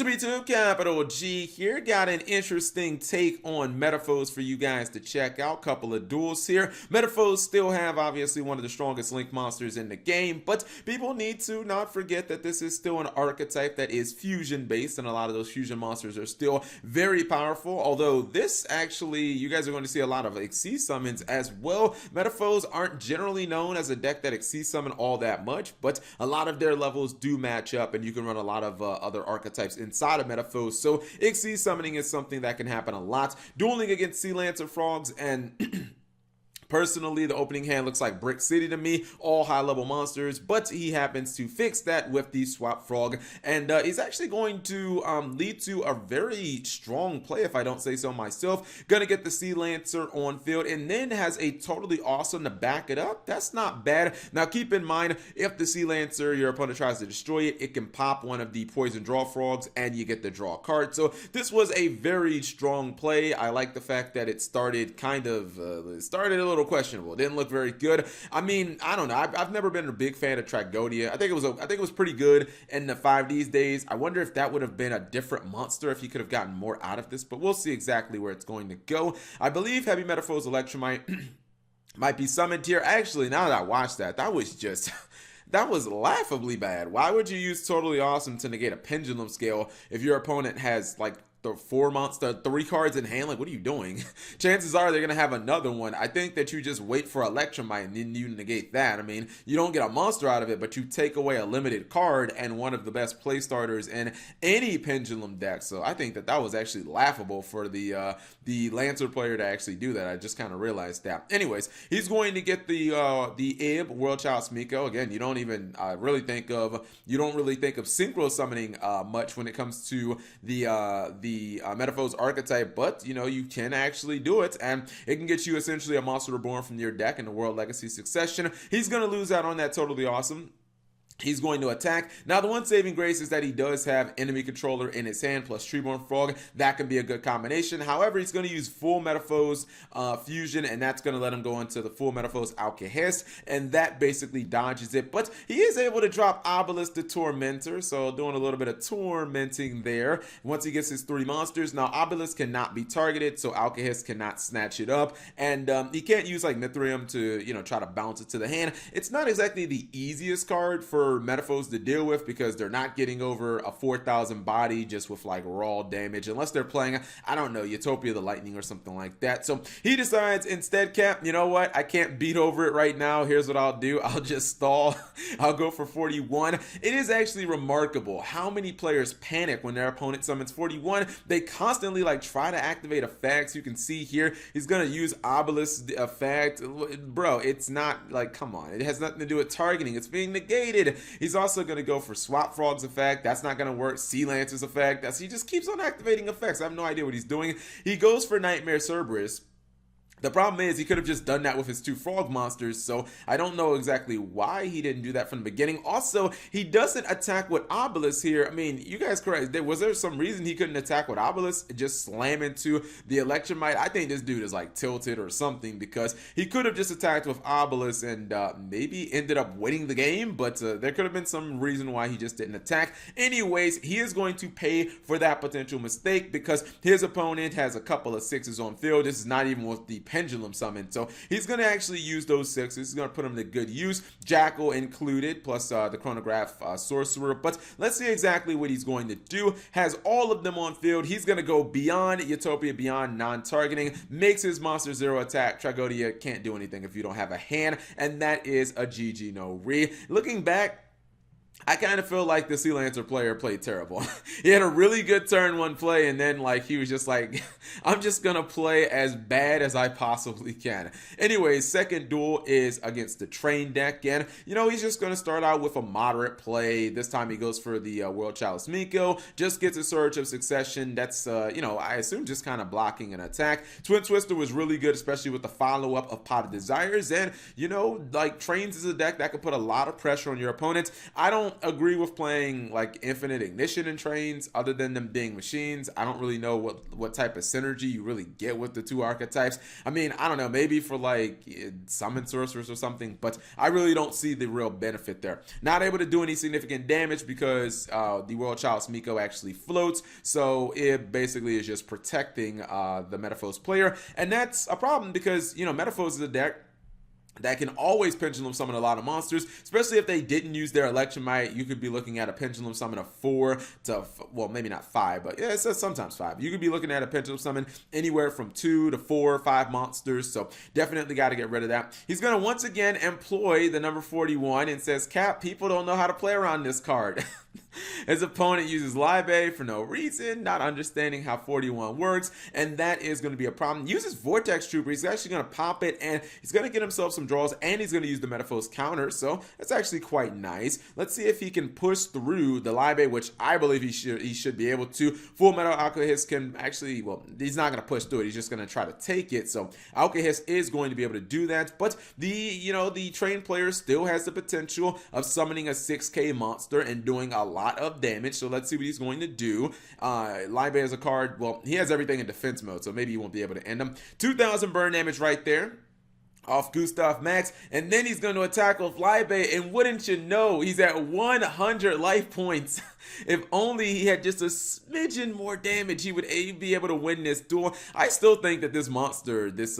What's up YouTube, Capital G here. Got an interesting take on Metaphors for you guys to check out. Couple of duels here. Metaphors still have obviously one of the strongest link monsters in the game, but people need to not forget that this is still an archetype that is fusion based, and a lot of those fusion monsters are still very powerful. Although this actually, you guys are going to see a lot of XC summons as well. Metaphors aren't generally known as a deck that XC summon all that much, but a lot of their levels do match up, and you can run a lot of other archetypes inside of Metaphors, so XC summoning is something that can happen a lot. Dueling against Sea Lancer Frogs and personally, the opening hand looks like Brick City to me, all high-level monsters, but he happens to fix that with the Swap Frog, and he's actually going to lead to a very strong play, if I don't say so myself. Gonna get the Sea Lancer on field, and then has a totally awesome to back it up. That's not bad. Now, keep in mind, if the Sea Lancer, your opponent tries to destroy it, it can pop one of the Poison Draw Frogs, and you get the draw card. So this was a very strong play. I like the fact that it started kind of, started a little questionable. It didn't look very good. I mean, I don't know. I've never been a big fan of Tragodia. I think it was pretty good in the 5Ds days. I wonder if that would have been a different monster, if he could have gotten more out of this, but we'll see exactly where it's going to go. I believe Heavy Metaphors Electromite might be summoned here. Actually, now that I watched that, that was just that was laughably bad. Why would you use Totally Awesome to negate a Pendulum Scale if your opponent has like the 3 cards in hand? Like, what are you doing? Chances are they're gonna have another one. I think that you just wait for Electromite and then you negate that. I mean, you don't get a monster out of it, but you take away a limited card and one of the best play starters in any Pendulum deck. So I think that that was actually laughable for the Lancer player to actually do that. I just kind of realized that. Anyways, he's going to get the Ib World Child Smiko. Again, you don't even really think of synchro summoning much when it comes to the Metaphors archetype, but you know, you can actually do it, and it can get you essentially a monster reborn from your deck in the World Legacy Succession. He's going to lose out on that Totally Awesome. He's going to attack. Now, the one saving grace is that he does have enemy controller in his hand plus Treeborn Frog. That can be a good combination. However, he's going to use full Metaphors fusion, and that's going to let him go into the full Metaphors Alkahest, and that basically dodges it. But he is able to drop Obelisk the Tormentor, so doing a little bit of tormenting there. Once he gets his 3 monsters, now Obelisk cannot be targeted, so Alkahest cannot snatch it up, and he can't use like Mithrium to, you know, try to bounce it to the hand. It's not exactly the easiest card for Metaphors to deal with because they're not getting over a 4,000 body just with like raw damage, unless they're playing, I don't know, Utopia the Lightning or something like that. So he decides instead, Cap, you know what, I can't beat over it right now. Here's what I'll do. I'll just stall. I'll go for 41. It is actually remarkable how many players panic when their opponent summons 41. They constantly like try to activate effects. You can see here he's gonna use Obelisk effect. Bro, it's not like, come on, it has nothing to do with targeting. It's being negated. He's also going to go for Swap Frog's effect. That's not going to work. Sea Lancer's effect. He just keeps on activating effects. I have no idea what he's doing. He goes for Nightmare Cerberus. The problem is he could have just done that with his 2 frog monsters, so I don't know exactly why he didn't do that from the beginning. Also, he doesn't attack with Obelisk here. I mean, you guys correct. Was there some reason he couldn't attack with Obelisk? Just slam into the Electromite? I think this dude is like tilted or something, because he could have just attacked with Obelisk and maybe ended up winning the game, but there could have been some reason why he just didn't attack. Anyways, he is going to pay for that potential mistake because his opponent has a couple of 6s on field. This is not even with the Pendulum summon, so he's going to actually use those 6s. He's going to put them to good use, Jackal included, plus the Chronograph Sorcerer. But let's see exactly what he's going to do. Has all of them on field. He's going to go beyond Utopia, beyond non-targeting, makes his monster 0 attack. Tragodia can't do anything if you don't have a hand, and that is a GG no re. Looking back, I kind of feel like the Sea Lancer player played terrible. He had a really good turn 1 play, and then like he was just like, I'm just gonna play as bad as I possibly can. Anyways, second duel is against the Train deck, and you know, he's just gonna start out with a moderate play. This time he goes for the World Child Smiko, just gets a Surge of Succession. That's you know, I assume just kind of blocking an attack. Twin Twister was really good, especially with the follow-up of Pot of Desires, and you know, like Trains is a deck that can put a lot of pressure on your opponents. I don't don't agree with playing like infinite ignition in trains other than them being machines. I don't really know what type of synergy you really get with the two archetypes. I mean, I don't know, maybe for like summon sorcerers or something, but I really don't see the real benefit there. Not able to do any significant damage because the World Chalice Miko actually floats, so it basically is just protecting the Metaphos player, and that's a problem because, you know, Metaphos is a deck that can always pendulum summon a lot of monsters, especially if they didn't use their Electromite. You could be looking at a pendulum summon of 4 to, well, maybe not 5, but yeah, it says sometimes 5. You could be looking at a pendulum summon anywhere from 2 to 4 or 5 monsters, so definitely got to get rid of that. He's going to once again employ the number 41 and says, Cap, people don't know how to play around this card. His opponent uses Libe for no reason, not understanding how 41 works, and that is going to be a problem. Uses Vortex Trooper. He's actually going to pop it, and he's going to get himself some draws, and he's going to use the Metaphos counter, so that's actually quite nice. Let's see if he can push through the Libe, which I believe he should be able to. Full Metal Alkahest can actually, well, he's not going to push through it. He's just going to try to take it, so Alkahest is going to be able to do that, but the trained player still has the potential of summoning a 6k monster and doing a lot of damage, so let's see what he's going to do. Libe is a card, well, he has everything in defense mode, so maybe he won't be able to end him. 2,000 burn damage right there off Gustav Max, and then he's going to attack with Libe, and wouldn't you know, he's at 100 life points. If only he had just a smidgen more damage, he would be able to win this duel. I still think that this monster, this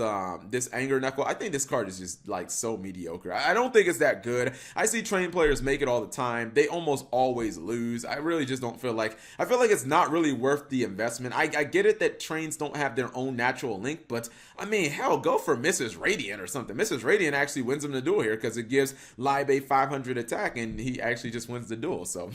Anger Knuckle, I think this card is just like so mediocre. I don't think it's that good. I see trained players make it all the time. They almost always lose. I really just don't feel like, I feel like it's not really worth the investment. I get it that trains don't have their own natural link, but I mean, hell, go for Mrs. Radiant or something. Mrs. Radiant actually wins him the duel here because it gives Libe 500 attack, and he actually just wins the duel. So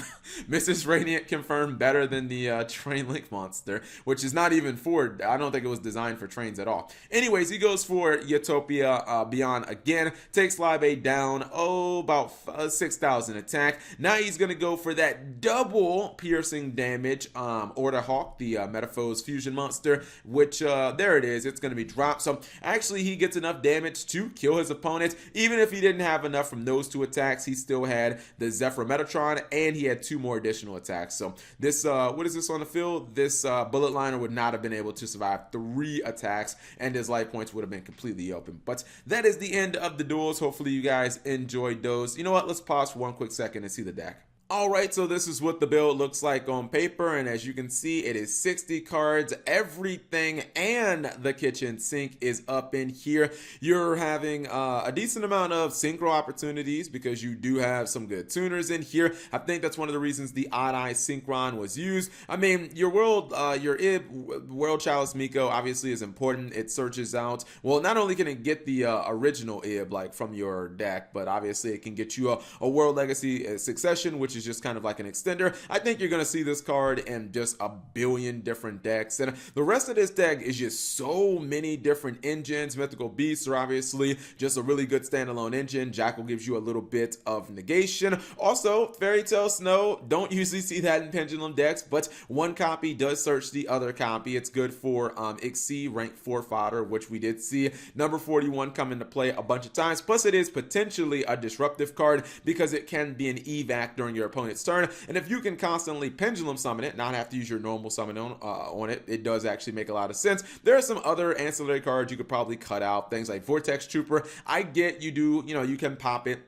Mrs. Radiant confirmed better than the Train Link monster, which is not even for, I don't think it was designed for trains at all. Anyways, he goes for Utopia Beyond again, takes Libe down, about 6,000 attack. Now he's going to go for that double piercing damage, Order Hawk, the Metaphos fusion monster, which, there it is, it's going to be dropped. So actually he gets enough damage to kill his opponent. Even if he didn't have enough from those 2 attacks, he still had the Zephyr Metatron, and he had 2 more additional attacks. So this, what is this on the field? This Bullet Liner would not have been able to survive 3 attacks, and his life points would have been completely open. But that is the end of the duels. Hopefully you guys enjoyed those. You know what? Let's pause for 1 quick second and see the deck. Alright, so this is what the build looks like on paper, and as you can see, it is 60 cards. Everything and the kitchen sink is up in here. You're having a decent amount of synchro opportunities because you do have some good tuners in here. I think that's one of the reasons the Odd Eye Synchron was used. I mean, your IB, World Chalice Miko, obviously is important. It searches out, well, not only can it get the original IB, like from your deck, but obviously it can get you a World Legacy Succession, which is just kind of like an extender. I think you're going to see this card in just a billion different decks, and the rest of this deck is just so many different engines. Mythical Beasts are obviously just a really good standalone engine. Jackal gives you a little bit of negation. Also, Fairy Tale Snow, don't usually see that in Pendulum decks, but 1 copy does search the other copy. It's good for XC rank 4 fodder, which we did see number 41 come into play a bunch of times. Plus, it is potentially a disruptive card because it can be an evac during your opponent's turn, and if you can constantly pendulum summon it, not have to use your normal summon on it, it does actually make a lot of sense. There are some other ancillary cards you could probably cut out, things like Vortex Trooper. I get you you can pop it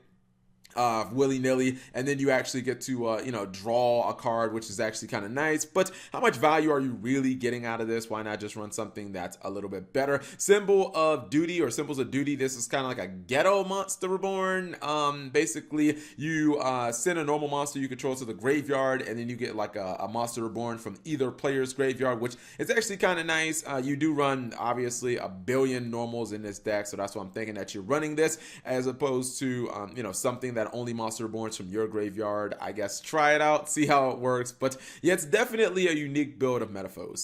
willy-nilly, and then you actually get to draw a card, which is actually kind of nice, but how much value are you really getting out of this? Why not just run something that's a little bit better? Symbol of Duty, or Symbols of Duty, this is kind of like a ghetto monster reborn. Basically you send a normal monster you control to the graveyard, and then you get like a monster reborn from either player's graveyard, which is actually kind of nice. You do run obviously a billion normals in this deck, so that's why I'm thinking that you're running this as opposed to something that only monster reborns from your graveyard. I guess try it out, see how it works. But yeah, it's definitely a unique build of Metaphos.